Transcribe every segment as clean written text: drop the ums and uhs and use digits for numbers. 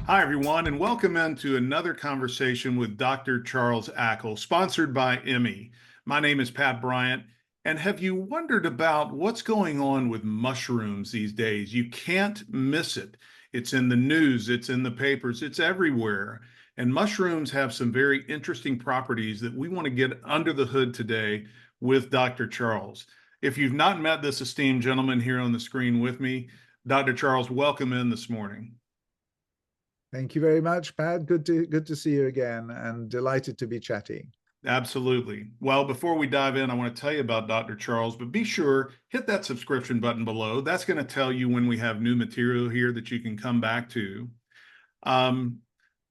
Hi, everyone, and welcome into another conversation with Dr. Charles Ackle, sponsored by Emmy. My name is Pat Bryant, and have you wondered about what's going on with mushrooms these days? You can't miss it. It's in the news, it's in the papers, it's everywhere. And mushrooms have some very interesting properties that we want to get under the hood today with Dr. Charles. If you've not met this esteemed gentleman here on the screen with me, Dr. Charles, welcome in this morning. Thank you very much, Pat. Good to see you again, and delighted to be chatting. Absolutely. Well, before we dive in, I want to tell you about Dr. Charles, but be sure, hit that subscription button below. That's going to tell you when we have new material here that you can come back to. Um,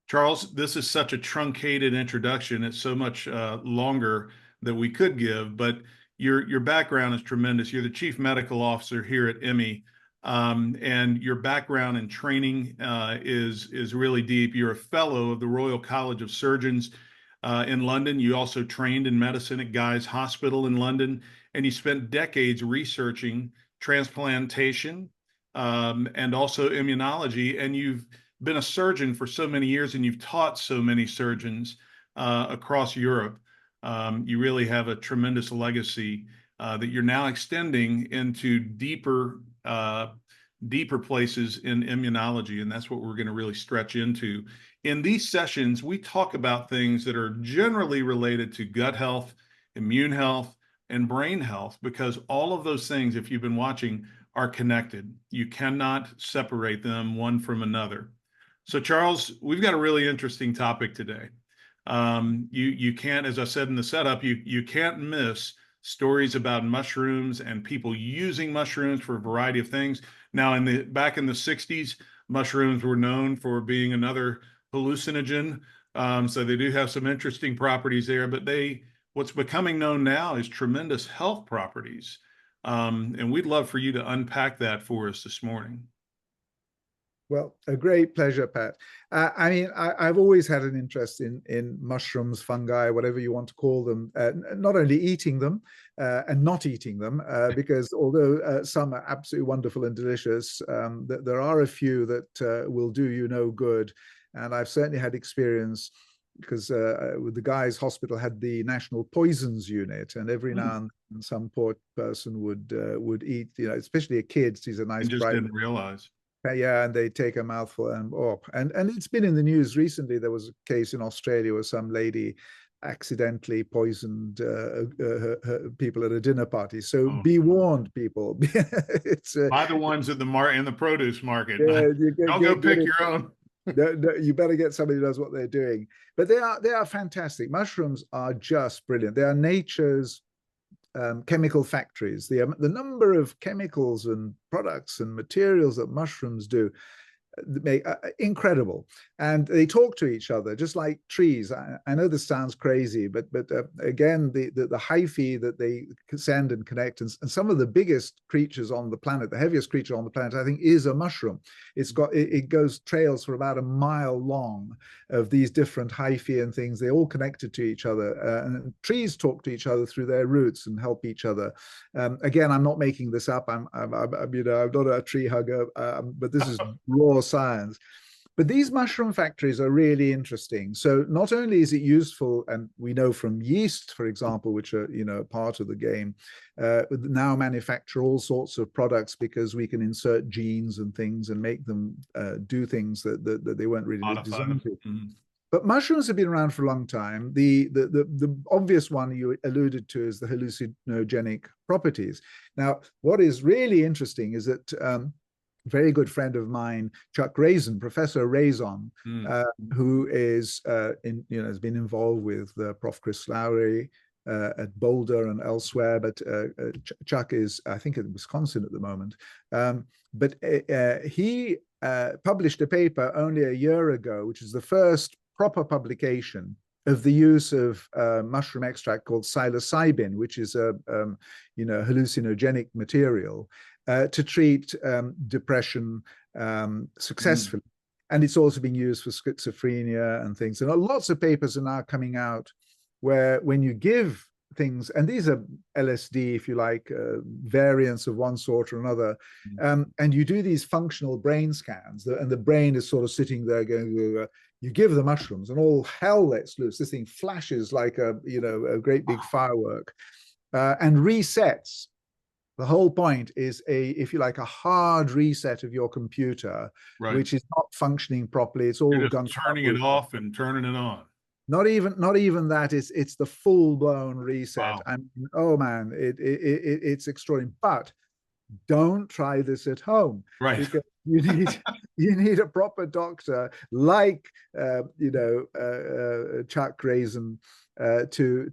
Charles, this is such a truncated introduction. It's so much longer that we could give, but your background is tremendous. You're the chief medical officer here at Emmy, and your background and training is really deep. You're a fellow of the Royal College of Surgeons in London. You also trained in medicine at Guy's Hospital in London, and you spent decades researching transplantation and also immunology. And you've been a surgeon for so many years, and you've taught so many surgeons across Europe. You really have a tremendous legacy that you're now extending into deeper places in immunology, and that's what we're going to really stretch into. In these sessions, we talk about things that are generally related to gut health, immune health, and brain health, because all of those things, if you've been watching, are connected. You cannot separate them one from another. So, Charles, we've got a really interesting topic today. You can't, as I said in the setup, you can't miss stories about mushrooms and people using mushrooms for a variety of things. Now, back in the 60s, mushrooms were known for being another hallucinogen. So they do have some interesting properties there, but what's becoming known now is tremendous health properties. And we'd love for you to unpack that for us this morning. Well, a great pleasure, Pat. I've always had an interest in mushrooms, fungi, whatever you want to call them. Not only eating them and not eating them, because although some are absolutely wonderful and delicious, there are a few that will do you no good. And I've certainly had experience because with the Guy's Hospital had the National Poisons Unit, and every now and then some poor person would eat, especially a kid. He's a nice And just bright. didn't realize. Yeah, and they take a mouthful and it's been in the news recently. There was a case in Australia where some lady accidentally poisoned people at a dinner party. So Oh, be warned, people. It's buy the ones at in the produce market. yeah, you Don't go get pick it. your own. No, no, you better get somebody who knows what they're doing. But they are fantastic. Mushrooms are just brilliant. They are nature's chemical factories. The number of chemicals and products and materials that mushrooms do incredible, and they talk to each other just like trees. I know this sounds crazy, but again, the hyphae that they send and connect, and some of the biggest creatures on the planet, the heaviest creature on the planet, I think, is a mushroom. It goes trails for about a mile long of these different hyphae and things. They all connected to each other, and trees talk to each other through their roots and help each other. Again, I'm not making this up. I'm not a tree hugger, but this is raw science. But these mushroom factories are really interesting. So not only is it useful, and we know from yeast, for example, which are part of the game, now manufacture all sorts of products because we can insert genes and things and make them do things that they weren't really Modify designed them. to. Mm-hmm. But mushrooms have been around for a long time. The obvious one you alluded to is the hallucinogenic properties. Now, what is really interesting is that very good friend of mine, Chuck Raison, Professor Raison, who is has been involved with Prof. Chris Lowry at Boulder and elsewhere, but Chuck is, I think, in Wisconsin at the moment. But he published a paper only a year ago, which is the first proper publication of the use of mushroom extract called psilocybin, which is a hallucinogenic material, to treat depression successfully. And it's also being used for schizophrenia and things. And lots of papers are now coming out where when you give things, and these are LSD, if you like, variants of one sort or another, and you do these functional brain scans, and the brain is sort of sitting there going, you give the mushrooms and all hell lets loose. This thing flashes like a great big firework, and resets. The whole point is if you like, a hard reset of your computer, Right. which is not functioning properly. It's all done turning it off and turning it on. Not even that. It's the full blown reset. Wow. I mean, oh man, it's extraordinary. But don't try this at home, right? Because you need a proper doctor like Chuck Grayson to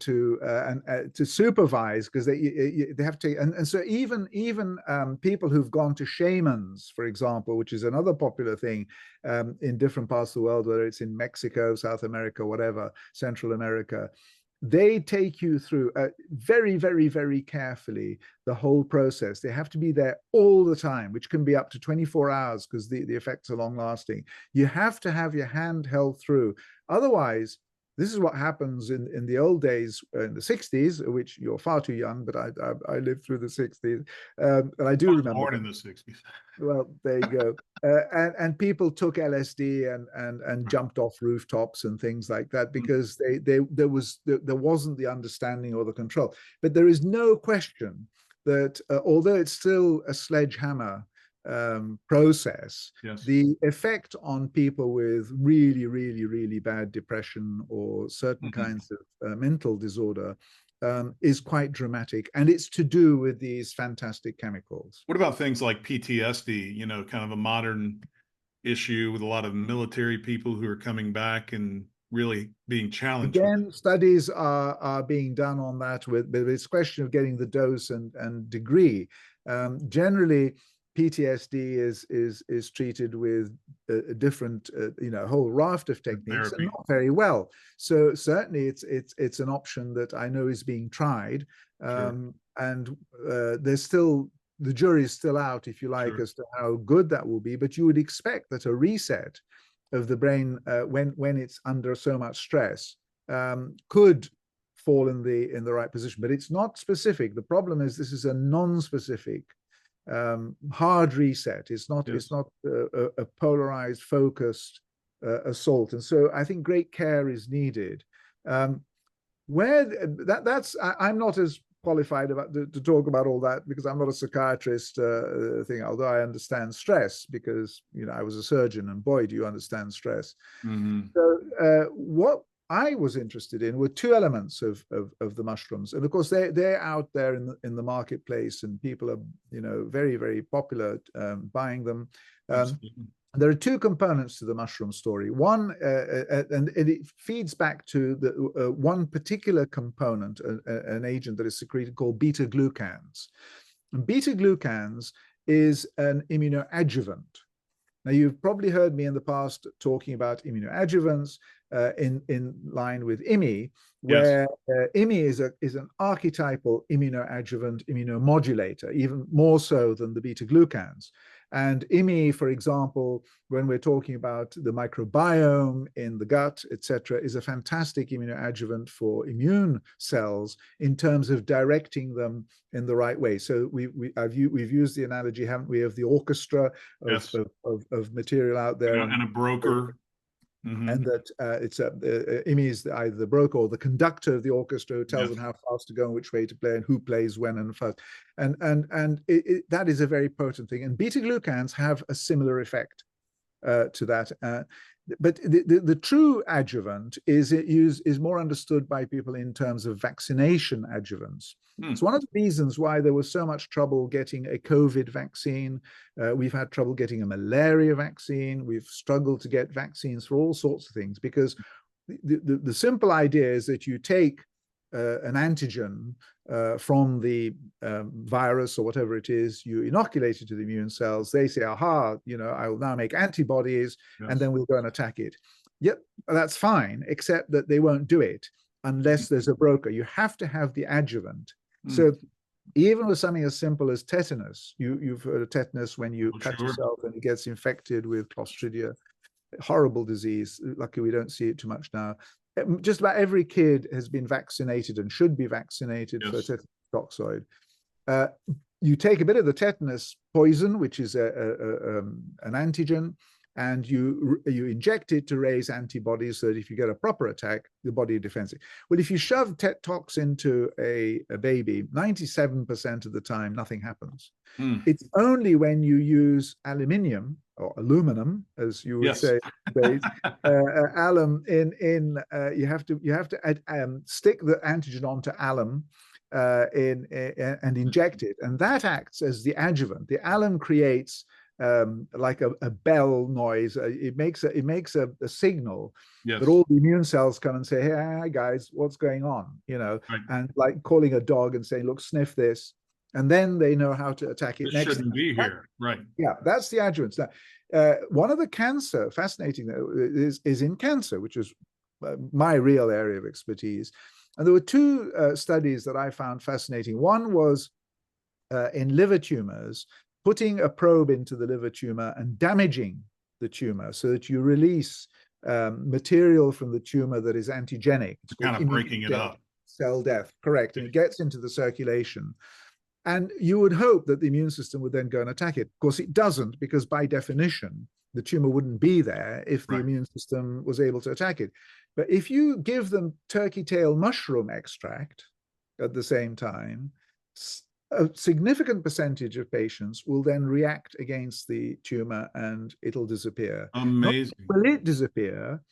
supervise, because they have to. And so even people who've gone to shamans, for example, which is another popular thing in different parts of the world, whether it's in Mexico, South America, whatever, Central America, they take you through very, very, very carefully the whole process. They have to be there all the time, which can be up to 24 hours because the effects are long lasting. You have to have your hand held through. Otherwise, this is what happens in the old days, in the 60s, which you're far too young, but I lived through the 60s. And I do remember. Born in the 60s. Well, there you go. And people took LSD and jumped off rooftops and things like that because there wasn't the understanding or the control. But there is no question that although it's still a sledgehammer process, yes, the effect on people with really, really, really bad depression or certain kinds of mental disorder is quite dramatic, and it's to do with these fantastic chemicals. What about things like PTSD, kind of a modern issue with a lot of military people who are coming back and really being challenged? Again, studies are being done on that, but it's a question of getting the dose and degree. Generally, PTSD is treated with a different, a whole raft of techniques, and not very well. So certainly, it's an option that I know is being tried, and there's still, the jury is still out, if you like, as to how good that will be. But you would expect that a reset of the brain when it's under so much stress could fall in the right position. But it's not specific. The problem is this is a non-specific hard reset. It's not a polarized, focused assault. And so I think great care is needed. I'm not as qualified to talk about all that because I'm not a psychiatrist thing, although I understand stress because I was a surgeon, and boy, do you understand stress. So what I was interested in were two elements of the mushrooms, and of course they're out there in the marketplace, and people are very, very popular buying them. There are two components to the mushroom story. One, and it feeds back to the one particular component, an agent that is secreted called beta-glucans. And beta-glucans is an immunoadjuvant. Now, you've probably heard me in the past talking about immunoadjuvants in line with IMI, where IMI is an archetypal immunoadjuvant immunomodulator, even more so than the beta-glucans. And IMI, for example, when we're talking about the microbiome in the gut, etc., is a fantastic immunoadjuvant for immune cells in terms of directing them in the right way. So we've used the analogy, haven't we, of the orchestra of material out there, and a broker. And that IMI is either the broker or the conductor of the orchestra who tells them how fast to go and which way to play and who plays when and first. And that is a very potent thing. And beta-glucans have a similar effect to that. But the true adjuvant is more understood by people in terms of vaccination adjuvants. It's one of the reasons why there was so much trouble getting a COVID vaccine. We've had trouble getting a malaria vaccine. We've struggled to get vaccines for all sorts of things, because the simple idea is that you take an antigen from the virus or whatever it is, you inoculate it to the immune cells. They say, aha, I will now make antibodies, and then we'll go and attack it. Yep, that's fine, except that they won't do it unless there's a broker. You have to have the adjuvant. So even with something as simple as tetanus, you've heard of tetanus when you cut yourself and it gets infected with Clostridia, horrible disease. Luckily, we don't see it too much now. just about every kid has been vaccinated and should be vaccinated for Yes. tetanus toxoid. You take a bit of the tetanus poison, which is an antigen, and you inject it to raise antibodies so that if you get a proper attack, the body defends it. Well, if you shove Tet-Tox into a baby, 97% of the time, nothing happens. Mm. It's only when you use aluminium or aluminum, as you would Yes. say, alum you have to stick the antigen onto alum and inject it, and that acts as the adjuvant. The alum creates like a bell noise. It makes a signal Yes. that all the immune cells come and say, "Hey, hi guys, what's going on?" Right. And like calling a dog and saying, "Look, sniff this," and then they know how to attack it This next. shouldn't be here, right? Yeah, that's the adjuvant. Now, one of the cancer, fascinating though, is in cancer, which is my real area of expertise. And there were two studies that I found fascinating. One was in liver tumors, putting a probe into the liver tumor and damaging the tumor so that you release material from the tumor that is antigenic. It's kind of breaking it up. Cell death, correct. And it gets into the circulation. And you would hope that the immune system would then go and attack it. Of course, it doesn't, because by definition, the tumor wouldn't be there if the immune system was able to attack it. But if you give them turkey tail mushroom extract at the same time, a significant percentage of patients will then react against the tumor and it'll disappear. Amazing. Not will it disappear?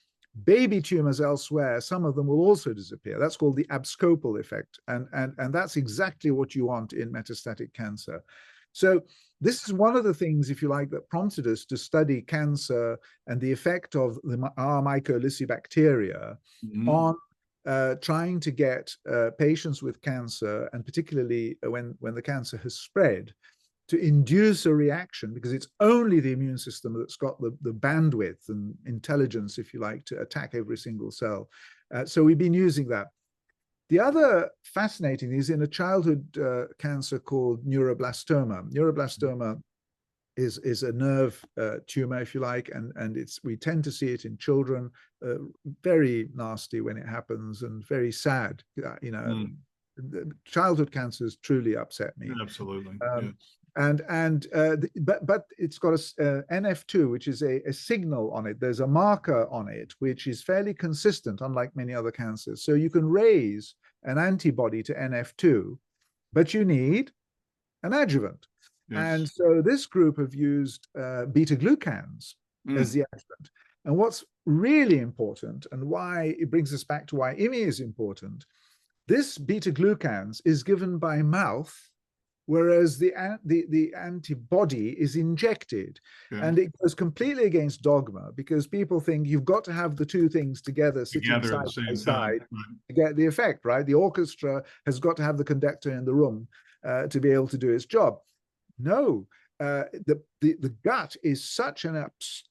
Baby tumors elsewhere, some of them will also disappear. That's called the abscopal effect. And that's exactly what you want in metastatic cancer. So this is one of the things, if you like, that prompted us to study cancer and the effect of our mycolycibacteria on trying to get patients with cancer, and particularly when the cancer has spread, to induce a reaction, because it's only the immune system that's got the bandwidth and intelligence, if you like, to attack every single cell. So we've been using that. The other fascinating is in a childhood cancer called neuroblastoma. Neuroblastoma is a nerve tumor, if you like, and we tend to see it in children. Very nasty when it happens, and very sad. Childhood cancers truly upset me. Absolutely. But it's got a NF2, which is a signal on it. There's a marker on it, which is fairly consistent, unlike many other cancers. So you can raise an antibody to NF2, but you need an adjuvant. Yes. And so this group have used beta-glucans as the adjuvant. And what's really important, and why it brings us back to why IMI is important, this beta-glucans is given by mouth, whereas the antibody is injected. Okay. And it goes completely against dogma, because people think you've got to have the two things together sitting side by side to get the effect, right? The orchestra has got to have the conductor in the room to be able to do its job. No, the gut is such an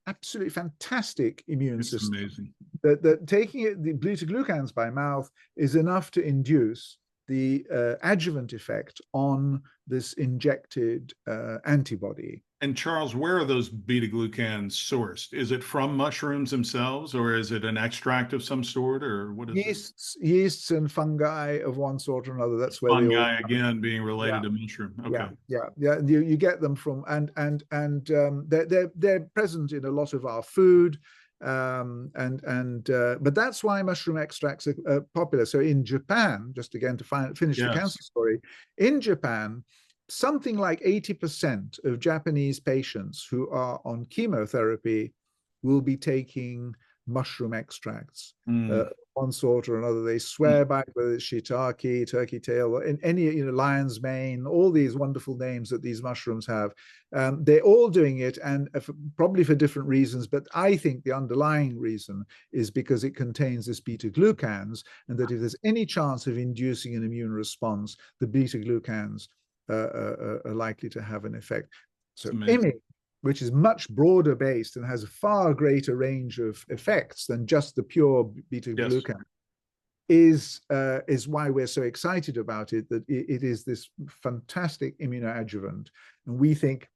absolutely fantastic immune system. Amazing. That taking the beta-glucans by mouth is enough to induce the adjuvant effect on this injected antibody. And Charles, where are those beta-glucans sourced? Is it from mushrooms themselves, or is it an extract of some sort, or what is yeasts and fungi of one sort or another? That's where fungi again being related to mushroom. Okay. Yeah. You get them from and they're present in a lot of our food. But that's why mushroom extracts are popular. So in Japan, just again to finish the cancer story, in Japan, something like 80% of Japanese patients who are on chemotherapy will be taking mushroom extracts, one sort or another. They swear by it, whether it's shiitake, turkey tail, or in any, lion's mane, all these wonderful names that these mushrooms have. They're all doing it, and probably for different reasons, but I think the underlying reason is because it contains this beta-glucans, and that if there's any chance of inducing an immune response, the beta-glucans are likely to have an effect. So IMI, which is much broader based and has a far greater range of effects than just the pure beta-glucan, is why we're so excited about it, that it is this fantastic immunoadjuvant. And we think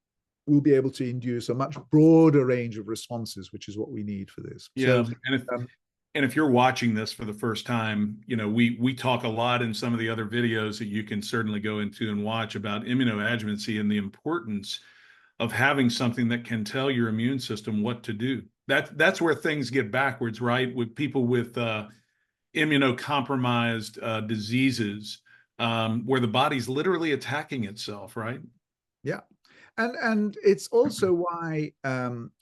we'll be able to induce a much broader range of responses, which is what we need for this. Yeah, so, and And if you're watching this for the first time, you know, we talk a lot in some of the other videos that you can certainly go into and watch about immunoadjuvancy and the importance of having something that can tell your immune system what to do. That's where things get backwards, right? With people with immunocompromised diseases, where the body's literally attacking itself, right? Yeah, and it's also why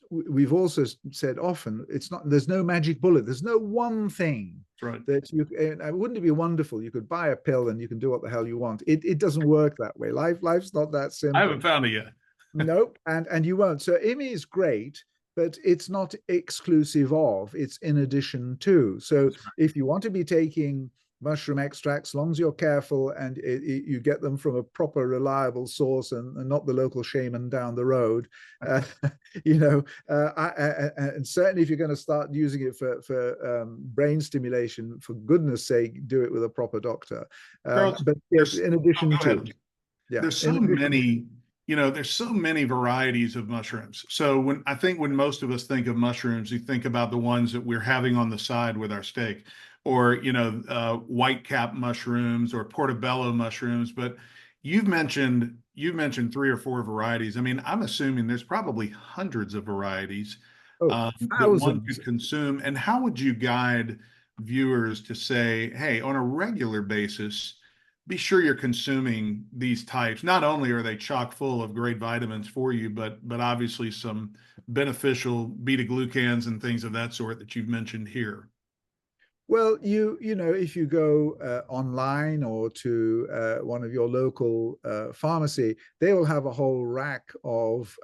we've also said often it's not, there's no magic bullet, there's no one thing That's right. that you, wouldn't it be wonderful you could buy a pill and you can do what the hell you want. It doesn't work that way. Life's not that I haven't simple. found it yet. Nope, and you won't. So IMI is great, but it's not exclusive of, it's in addition to. So if you want to be taking mushroom extracts, as long as you're careful and you get them from a proper, reliable source and not the local shaman down the road, you know, and certainly if you're going to start using it for brain stimulation, for goodness sake, do it with a proper doctor. Charles, But yes, in addition go to, ahead. yeah, There's in so addition, many, you know, there's so many varieties of mushrooms. So when most of us think of mushrooms, we think about the ones that we're having on the side with our steak, or you know, white cap mushrooms or portobello mushrooms. But you've mentioned 3 or 4 varieties. I mean, I'm assuming there's probably hundreds of varieties oh, that one thousands. could consume. And how would you guide viewers to say, hey, on a regular basis, be sure you're consuming these types. Not only are they chock full of great vitamins for you, but obviously some beneficial beta glucans and things of that sort that you've mentioned here. Well, you know, if you go online or to one of your local pharmacy, they will have a whole rack of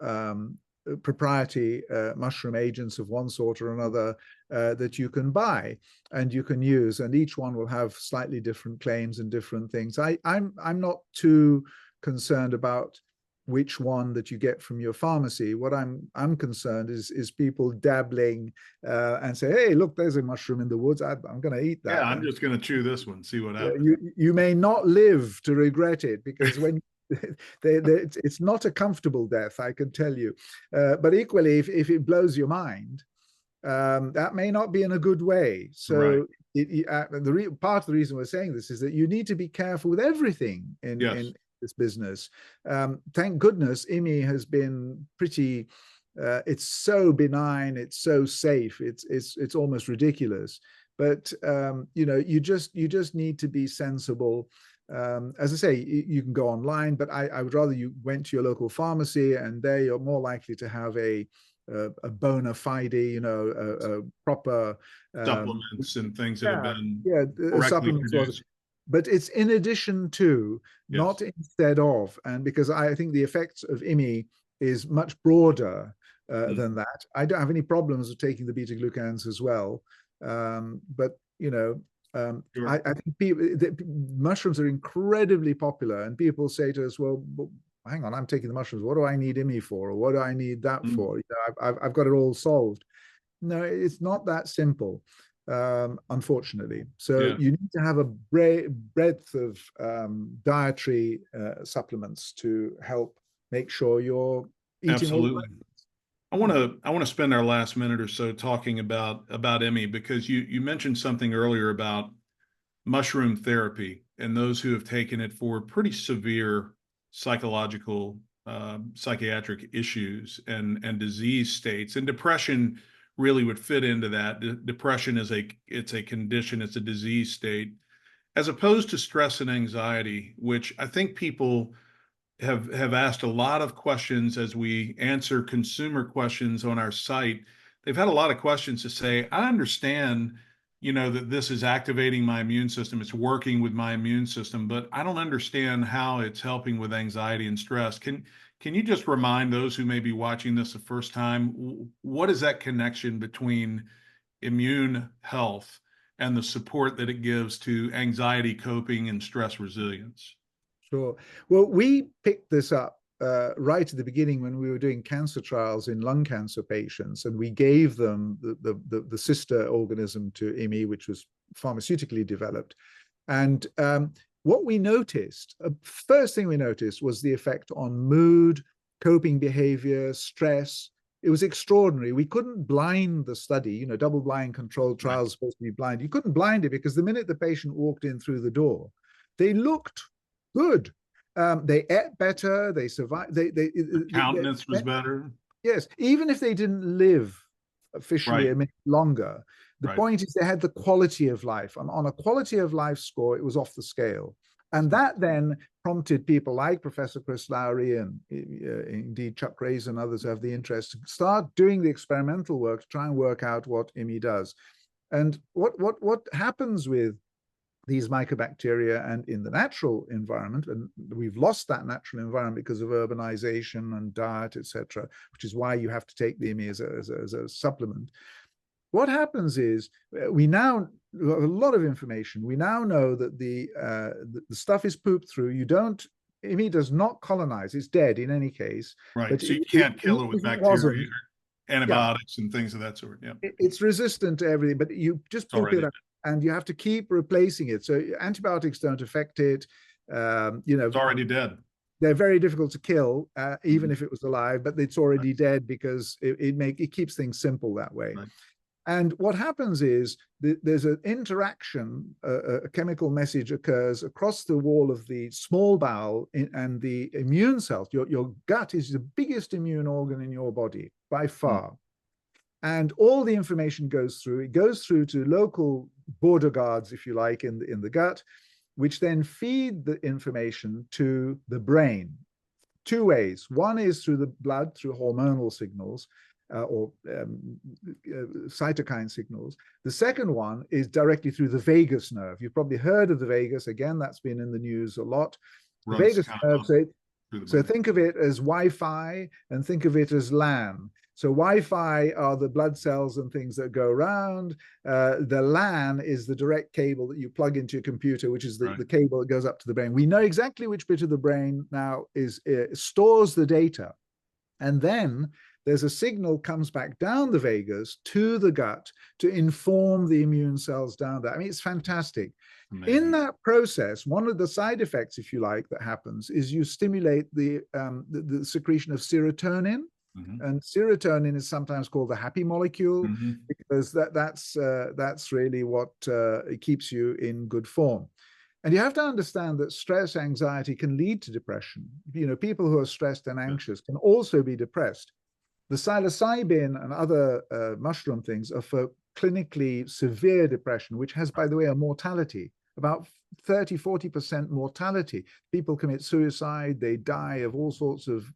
proprietary mushroom agents of one sort or another that you can buy and you can use, and each one will have slightly different claims and different things. I'm not too concerned about which one that you get from your pharmacy. What I'm concerned is people dabbling and say, "Hey, look, there's a mushroom in the woods. I'm going to eat Yeah, that." I'm And just going to chew this one, see what happens. you may not live to regret it, because when it's not a comfortable death, I can tell you. But equally, if it blows your mind, that may not be in a good way. Right. So part of the reason we're saying this is that you need to be careful with everything Yes. in this business. Thank goodness IMI has been pretty, it's so benign, it's so safe, it's almost ridiculous. But you know, you just need to be sensible. As I say, you can go online, but I would rather you went to your local pharmacy, and there you're more likely to have a bona fide, you know, a proper Supplements and things that have yeah, been yeah, correctly supplements was, produced. but it's in addition to, not Yes. instead of, and because I think the effects of IMI is much broader Mm. than that. I don't have any problems with taking the beta glucans as well, but you know, Sure. I think mushrooms are incredibly popular, and people say to us, "Well, hang on, I'm taking the mushrooms. What do I need IMI for, or what do I need that Mm. for? You know, I've got it all solved." No, it's not that simple, unfortunately. So Yeah, you need to have a breadth of dietary supplements to help make sure you're eating all the absolutely. I want to spend our last minute or so talking about Emmy, because you mentioned something earlier about mushroom therapy and those who have taken it for pretty severe psychological, psychiatric issues and disease states. And depression really would fit into that. Depression it's a condition, it's a disease state, as opposed to stress and anxiety, which I think people have asked a lot of questions as we answer consumer questions on our site. They've had a lot of questions to say, I understand, you know, that this is activating my immune system, it's working with my immune system, but I don't understand how it's helping with anxiety and stress. Can you just remind those who may be watching this the first time, what is that connection between immune health and the support that it gives to anxiety coping and stress resilience? Sure. Well, we picked this up right at the beginning when we were doing cancer trials in lung cancer patients, and we gave them the sister organism to IMI, which was pharmaceutically developed. And what we noticed, first thing we noticed was the effect on mood, coping behavior, stress, it was extraordinary. We couldn't blind the study, you know, double-blind controlled trials supposed to be blind. You couldn't blind it because the minute the patient walked in through the door, they looked good. They ate better. They survived. The countenance was better. Yes, even if they didn't live officially a minute longer, the point is they had the quality of life. And on a quality of life score, it was off the scale. And that then prompted people like Professor Chris Lowry and indeed Chuck Race and others who have the interest to start doing the experimental work to try and work out what IMI does. And what happens with these mycobacteria and in the natural environment, and we've lost that natural environment because of urbanization and diet, etc., which is why you have to take the IMI as a supplement. What happens is we now have a lot of information. We now know that the stuff is pooped through. IMI does not colonize. It's dead in any case. Right. But so you can't kill it with bacteria, antibiotics, and things of that sort. Yeah. It's resistant to everything, but you just poop it out, and you have to keep replacing it. So antibiotics don't affect it. It's already dead. They're very difficult to kill, even if it was alive, but it's already dead because it keeps things simple that way. Right. And what happens is there's an interaction, a chemical message occurs across the wall of the small bowel and the immune cells. Your gut is the biggest immune organ in your body by far. And all the information goes through. It goes through to local border guards, if you like, in the gut, which then feed the information to the brain. Two ways. One is through the blood, through hormonal signals, or cytokine signals. The second one is directly through the vagus nerve. You've probably heard of the vagus. Again, that's been in the news a lot. The vagus nerve, so think of it as Wi-Fi and think of it as LAN. So Wi-Fi are the blood cells and things that go around. The LAN is the direct cable that you plug into your computer, which is the cable that goes up to the brain. We know exactly which bit of the brain now stores the data. And then there's a signal comes back down the vagus to the gut to inform the immune cells down there. I mean, it's fantastic. Amazing. In that process, one of the side effects, if you like, that happens is you stimulate the secretion of serotonin. And serotonin is sometimes called the happy molecule because that's really what keeps you in good form. And you have to understand that stress, anxiety can lead to depression. You know, people who are stressed and anxious can also be depressed. The psilocybin and other mushroom things are for clinically severe depression, which has, by the way, a mortality, about 30–40% mortality. People commit suicide, they die of all sorts of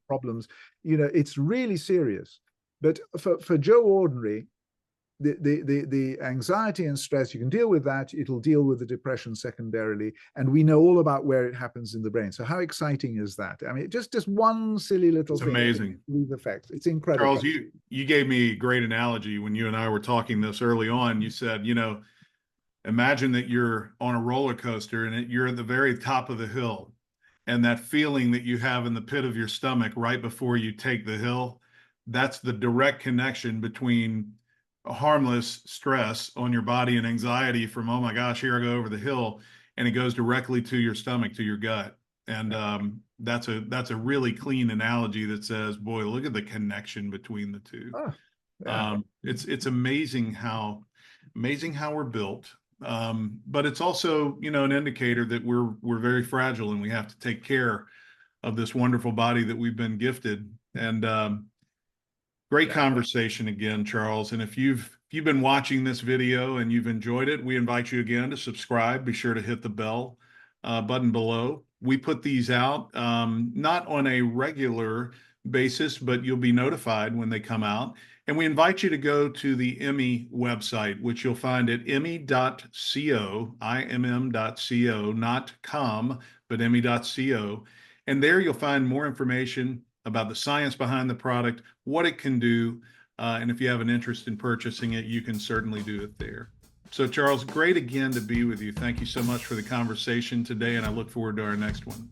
problems. You know, it's really serious. But for Joe Ordinary, the anxiety and stress, you can deal with that. It'll deal with the depression secondarily, and we know all about where it happens in the brain. So how exciting is that? I mean, just one silly little thing. It's amazing. These effects. It's incredible. Charles, you gave me a great analogy when you and I were talking this early on. You said, you know, imagine that you're on a roller coaster and you're at the very top of the hill, and that feeling that you have in the pit of your stomach right before you take the hill, that's the direct connection between a harmless stress on your body and anxiety from, oh my gosh, here I go over the hill, and it goes directly to your stomach, to your gut. And that's a really clean analogy that says, boy, look at the connection between the two. It's amazing how we're built. But it's also, you know, an indicator that we're very fragile and we have to take care of this wonderful body that we've been gifted. And great conversation again, Charles. And if you've been watching this video and you've enjoyed it, we invite you again to subscribe. Be sure to hit the bell button below. We put these out not on a regular basis, but you'll be notified when they come out. And we invite you to go to the IMI website, which you'll find at IMI.co, IMM.co, not com, but IMI.co. And there you'll find more information about the science behind the product, what it can do, and if you have an interest in purchasing it, you can certainly do it there. So Charles, great again to be with you. Thank you so much for the conversation today, and I look forward to our next one.